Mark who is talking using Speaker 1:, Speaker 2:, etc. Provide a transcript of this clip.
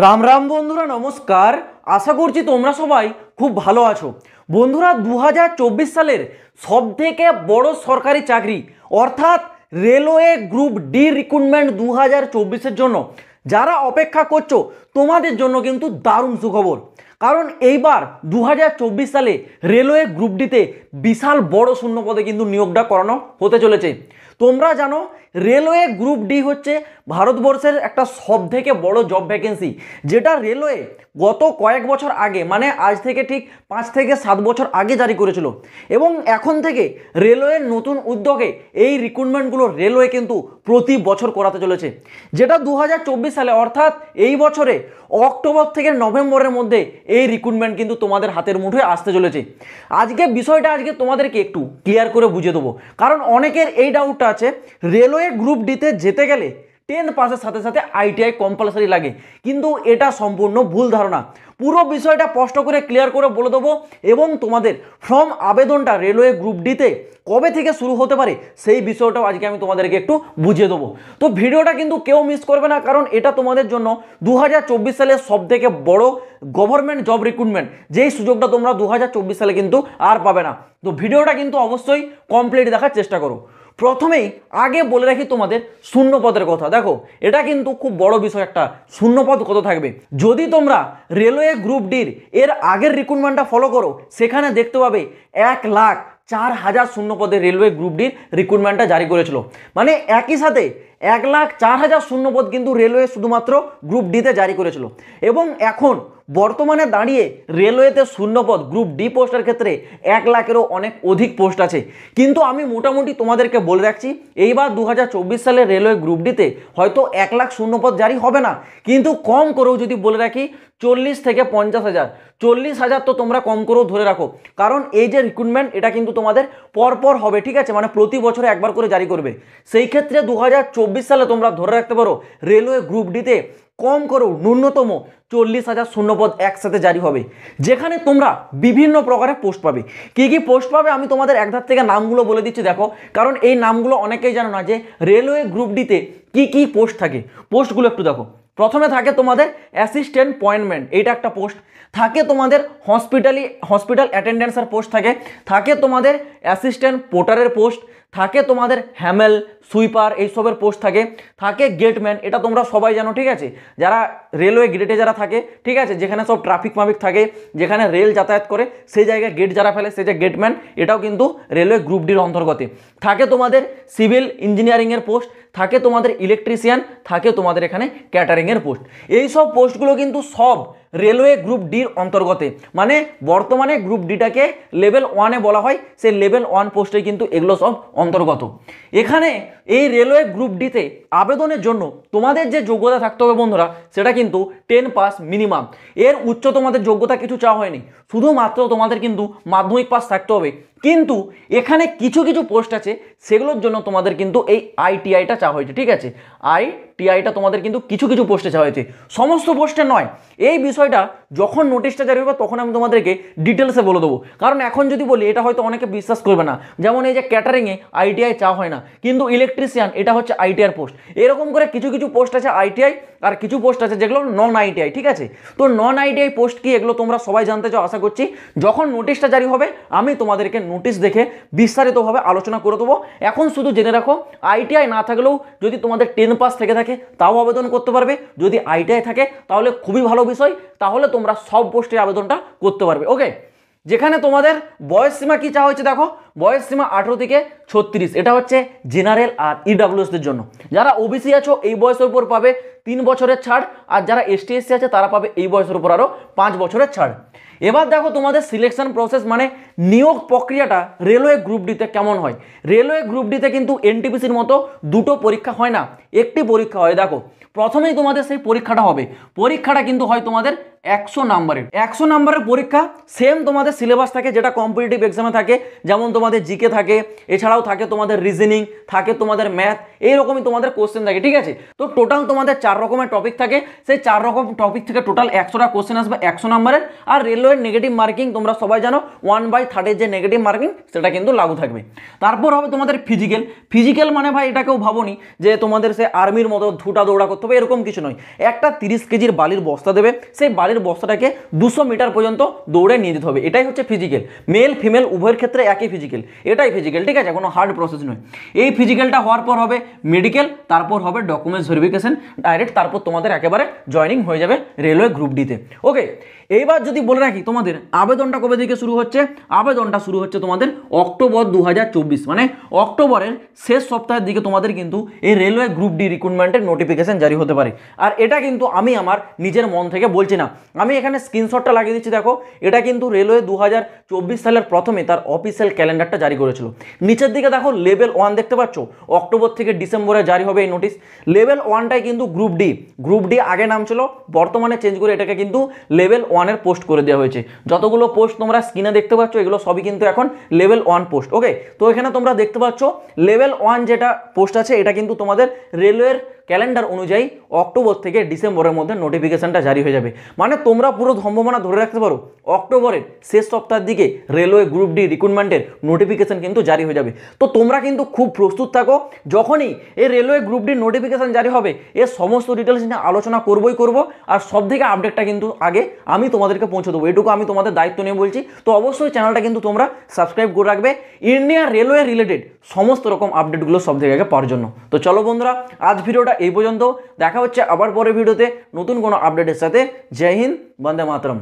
Speaker 1: রাম রাম বন্ধুরা, নমস্কার। আশা করছি তোমরা সবাই খুব ভালো আছো। বন্ধুরা, 2024 সালের সবথেকে বড় সরকারি চাকরি অর্থাৎ রেলওয়ে গ্রুপ ডি রিক্রুটমেন্ট 2024-এর জন্য যারা অপেক্ষা করছো তোমাদের জন্য কিন্তু দারুণ সুখবর। কারণ এইবার 2024 সালে রেলওয়ে গ্রুপ ডিতে বিশাল বড় শূন্যপদে কিন্তু নিয়োগটা করানো হতে চলেছে। তোমরা জানো রেলওয়ে গ্রুপ ডি হচ্ছে ভারতবর্ষের একটা সবথেকে বড় জব ভ্যাকেন্সি, যেটা রেলওয়ে গত কয়েক বছর আগে মানে আজ থেকে ঠিক 5 থেকে 7 বছর আগে জারি করেছিল। এবং এখন থেকে রেলওয়ের নতুন উদ্যোগে এই রিক্রুটমেন্টগুলো রেলওয়ে কিন্তু প্রতি বছর করাতে চলেছে, যেটা 2024 সালে অর্থাৎ এই বছরে অক্টোবর থেকে নভেম্বরের মধ্যে এই রিক্রুটমেন্ট কিন্তু তোমাদের হাতের মুঠোয় আসতে চলেছে। আজকে বিষয়টা তোমাদেরকে একটু ক্লিয়ার করে বুঝিয়ে দেবো, কারণ অনেকের এই ডাউটটা আছে রেলওয়ে গ্রুপ ডিতে যেতে গেলে 10 পাসের সাথে সাথে আইটিআই কম্পালসারি লাগে, কিন্তু এটা সম্পূর্ণ ভুল ধারণা। পুরো বিষয়টা স্পষ্ট করে ক্লিয়ার করে বলে দেবো এবং তোমাদের ফর্ম আবেদনটা রেলওয়ে গ্রুপ ডিতে কবে থেকে শুরু হতে পারে সেই বিষয়টাও আজকে আমি তোমাদেরকে একটু বুঝিয়ে দেবো। তো ভিডিওটা কিন্তু কেউ মিস করবে না, কারণ এটা তোমাদের জন্য 2024 সালের সবথেকে বড় গভর্নমেন্ট জব রিক্রুটমেন্ট, যেই সুযোগটা তোমরা 2024 সালে কিন্তু আর পাবে না। তো ভিডিওটা কিন্তু অবশ্যই কমপ্লিট দেখার চেষ্টা করো। প্রথমেই আগে বলে রাখি তোমাদের শূন্যপদের কথা। দেখো, এটা কিন্তু খুব বড় বিষয়, একটা শূন্যপদ কত থাকবে। যদি তোমরা রেলওয়ে গ্রুপ ডির এর আগের রিক্রুটমেন্টটা ফলো করো, সেখানে দেখতে পাবে 1,04,000 শূন্যপদে রেলওয়ে গ্রুপ ডির রিক্রুটমেন্টটা জারি করেছিল। মানে একই সাথে 1,04,000 শূন্যপদ কিন্তু রেলওয়ে শুধুমাত্র গ্রুপ ডিতে জারি করেছিল। এবং এখন বর্তমানে দাঁড়িয়ে রেলওয়েতে শূন্যপদ গ্রুপ ডি পোস্টের ক্ষেত্রে 1 লাখেরও অনেক অধিক পোস্ট আছে। কিন্তু আমি মোটামুটি তোমাদেরকে বলে রাখছি, এইবার 2024 সালে রেলওয়ে গ্রুপ ডিতে হয়তো 1 লাখ শূন্যপদ জারি হবে না, কিন্তু কম করেও যদি বলে রাখি 40 থেকে 50,000, 40,000 তো তোমরা কম করেও ধরে রাখো। কারণ এই যে রিক্রুটমেন্ট এটা কিন্তু তোমাদের পরপর হবে, ঠিক আছে, মানে প্রতি বছরে একবার করে জারি করবে। সেই ক্ষেত্রে 2024 সালে তোমরা ধরে রাখতে পারো রেলওয়ে গ্রুপ ডিতে কম করেও ন্যূনতম 40,000 শূন্যপদ একসাথে জারি হবে, যেখানে তোমরা বিভিন্ন প্রকারের পোস্ট পাবে। কি কি পোস্ট পাবে আমি তোমাদের একধার থেকে নামগুলো বলে দিচ্ছি, দেখো, কারণ এই নামগুলো অনেকেই জানো না যে রেলওয়ে গ্রুপ ডিতে কি কি পোস্ট থাকে। পোস্টগুলো একটু দেখো। প্রথমে থাকে তোমাদের অ্যাসিস্ট্যান্ট পয়েন্টমেন্ট, এইটা একটা পোস্ট থাকে। তোমাদের হসপিটাল অ্যাটেন্ডেন্সের পোস্ট থাকে তোমাদের অ্যাসিস্ট্যান্ট পোর্টারের পোস্ট থাকে, তোমাদের হ্যামেল সুইপার এইসবের পোস্ট থাকে গেটম্যান, এটা তোমরা সবাই জানো, ঠিক আছে, যারা রেলওয়ে গেটে যারা থাকে, ঠিক আছে, যেখানে সব ট্রাফিক মাফিক থাকে, যেখানে রেল যাতায়াত করে সেই জায়গায় গেট যারা ফেলে সেই যে গেটম্যান, এটাও কিন্তু রেলওয়ে গ্রুপ ডির অন্তর্গতে থাকে। তোমাদের সিভিল ইঞ্জিনিয়ারিংয়ের পোস্ট থাকে, তোমাদের ইলেকট্রিশিয়ান থাকে, তোমাদের এখানে ক্যাটারিংয়ের পোস্ট। এই সব পোস্টগুলো কিন্তু সব রেলওয়ে গ্রুপ ডির অন্তর্গতে, মানে বর্তমানে গ্রুপ ডিটাকে লেভেল 1-এ বলা হয়, সেই লেভেল 1 পোস্টে কিন্তু এগুলো সব অন্তর্গত। এখানে এই রেলওয়ে গ্রুপ ডিতে আবেদনের জন্য তোমাদের যে যোগ্যতা থাকতে হবে বন্ধুরা, সেটা কিন্তু 10 পাস মিনিমাম। এর উচ্চ তোমাদের যোগ্যতা কিছু চাওয়া হয়নি, শুধুমাত্র তোমাদের কিন্তু মাধ্যমিক পাস থাকতে হবে। কিন্তু এখানে কিছু কিছু পোস্ট আছে সেগুলোর জন্য তোমাদের কিন্তু এই আইটিআইটা চাওয়া হয়েছে, ঠিক আছে, আইটিআইটা তোমাদের কিন্তু কিছু কিছু পোস্টে চাওয়া হয়েছে, সমস্ত পোস্টে নয়। এই বিষয়টা যখন নোটিশটা জারি হবে তখন আমি তোমাদেরকে ডিটেলসে বলে দেবো, কারণ এখন যদি বলি এটা হয়তো অনেকে বিশ্বাস করবে না। যেমন এই যে ক্যাটারিংয়ে আইটিআই চাওয়া হয় না, কিন্তু ইলেকট্রিশিয়ান এটা হচ্ছে আইটিআর পোস্ট। এরকম করে কিছু কিছু পোস্ট আছে আইটিআই, আর কিছু পোস্ট আছে যেগুলো নন আইটিআই, ঠিক আছে। তো নন আইটিআই পোস্ট কি এগুলো তোমরা সবাই জানতে চাও, আশা করছি। যখন নোটিশটা জারি হবে আমি তোমাদেরকে নোটিশ দেখে বিস্তারিতভাবে আলোচনা করে দেবো। এখন শুধু জেনে রাখো, আইটিআই না থাকলেও যদি তোমাদের 10 পাস থেকে থাকে তাও আবেদন করতে পারবে। যদি আইটিআই থাকে তাহলে খুবই ভালো বিষয়, তাহলে তোমরা সব পোস্টে আবেদনটা করতে পারবে। ওকে, যেখানে তোমাদের বয়স সীমা কি চাওয়া হয়েছে, দেখো, বয়স সীমা 18 থেকে 36, এটা হচ্ছে জেনারেল আর ইডাব্লিউএসদের জন্য। যারা ওবিসি আছো এই বয়সের উপর পাবে 3 বছরের ছাড়, আর যারা এসটি এসসি আছে তারা পাবে এই বয়সের উপর আরও 5 বছরের ছাড়। এবার দেখো তোমাদের সিলেকশন প্রসেস মানে নিয়োগ প্রক্রিয়াটা রেলওয়ে গ্রুপ ডিতে কেমন হয়। রেলওয়ে গ্রুপ ডিতে কিন্তু এনটিপিসির মতো দুটো পরীক্ষা হয় না, একটি পরীক্ষা হয়। দেখো, প্রথমেই তোমাদের সেই পরীক্ষাটা হবে, পরীক্ষাটা কিন্তু হয় তোমাদের 100 নাম্বারের পরীক্ষা। সেম তোমাদের সিলেবাস থাকে যেটা কম্পিটিটিভ এক্সামে থাকে, যেমন তোমাদের তোমাদের জিকে থাকে, এছাড়াও থাকে তোমাদের রিজনিং, থাকে তোমাদের ম্যাথ, এইরকমই তোমাদের কোশ্চেন থাকে, ঠিক আছে। তো টোটাল তোমাদের 4 রকমের টপিক থাকে, সেই 4 রকম টপিক থেকে টোটাল 100টা কোশ্চেন আসবে 100 নম্বরের। আর রেলওয়ের নেগেটিভ মার্কিং তোমরা সবাই জানো 1/3 যে নেগেটিভ মার্কিং সেটা কিন্তু লাগু থাকবে। তারপর হবে তোমাদের ফিজিক্যাল। ফিজিক্যাল মানে ভাই এটাকেও ভাবোনি যে তোমাদের সে আর্মির মতো ধুটা দৌড়া করতে হবে, এরকম কিছু নয়। একটা 30 কেজির বালির বস্তা দেবে, সেই বালির বস্তাটাকে 200 মিটার পর্যন্ত দৌড়ে নিয়ে যেতে হবে, এটাই হচ্ছে ফিজিক্যাল। মেল ফিমেল উভয়ের ক্ষেত্রে একই ফিজিক্যাল, এটাই ফিজিক্যাল, ঠিক আছে, কোনো হার্ড প্রসেস নয়। এই ফিজিক্যালটা হওয়ার পর হবে মেডিকেল, তারপর হবে ডকুমেন্টস ভেরিফিকেশন ডাইরেক্ট, তারপর তোমাদের একেবারে জয়েনিং হয়ে যাবে রেলওয়ে গ্রুপ ডিতে। ওকে, এইবার যদি বলে রাখি তোমাদের আবেদনটা কবে থেকে শুরু হচ্ছে, আবেদনটা শুরু হচ্ছে তোমাদের অক্টোবর 2024, মানে অক্টোবরের শেষ সপ্তাহের দিকে তোমাদের কিন্তু এই রেলওয়ে গ্রুপ ডি রিক্রুটমেন্টের নোটিফিকেশন জারি হতে পারে। আর এটা কিন্তু আমি আমার নিজের মন থেকে বলছি না, আমি এখানে স্ক্রিনশটটা লাগিয়ে দিচ্ছি, দেখো এটা কিন্তু রেলওয়ে 2024 সালের প্রথমে তার অফিসিয়াল ক্যালেন্ডারটা জারি করেছিল। নিচের দিকে দেখো লেভেল 1 দেখতে পাচ্ছ, অক্টোবর থেকে ডিসেম্বরে জারি হবে এই নোটিশ। লেভেল 1টাই কিন্তু গ্রুপ ডি, গ্রুপ ডি আগে নাম ছিল, বর্তমানে চেঞ্জ করে এটাকে কিন্তু লেভেল 1-এর পোস্ট করে দেওয়া হয়েছে। যতগুলো পোস্ট তোমরা স্ক্রিনে দেখতে পাচ্ছ এগুলো সবই কিন্তু এখন লেভেল 1 পোস্ট। ওকে, তো এখানে তোমরা দেখতে পাচ্ছ লেভেল 1 যেটা পোস্ট আছে এটা কিন্তু তোমাদের রেলওয়ের ক্যালেন্ডার অনুযায়ী অক্টোবর থেকে ডিসেম্বরের মধ্যে নোটিফিকেশনটা জারি হয়ে যাবে। মানে তোমরা পুরো সম্ভাবনা ধরে রাখতে পারো অক্টোবরের শেষ সপ্তাহের দিকে রেলওয়ে গ্রুপ ডি রিক্রুটমেন্টের নোটিফিকেশন কিন্তু জারি হয়ে যাবে। তো তোমরা কিন্তু খুব প্রস্তুত থাকো, যখনই এই রেলওয়ে গ্রুপ ডি নোটিফিকেশন জারি হবে এর সমস্ত ডিটেলস নিয়ে আলোচনা করবই করব, আর সব থেকে আপডেটটা কিন্তু আগে আমি তোমাদেরকে পৌঁছে দেবো, এটুকু আমি তোমাদের দায়িত্ব নিয়ে বলছি। তো অবশ্যই চ্যানেলটা কিন্তু তোমরা সাবস্ক্রাইব করে রাখবে ইন্ডিয়ান রেলওয়ে রিলেটেড সমস্ত রকম আপডেটগুলো সব থেকে আগে পাওয়ার জন্য। তো চলো বন্ধুরা, আজ ভিডিওটা এই পর্যন্ত, দেখা হচ্ছে আবার পরের ভিডিওতে নতুন কোনো আপডেটের সাথে। জয় হিন্দ, বন্দে মাতরম।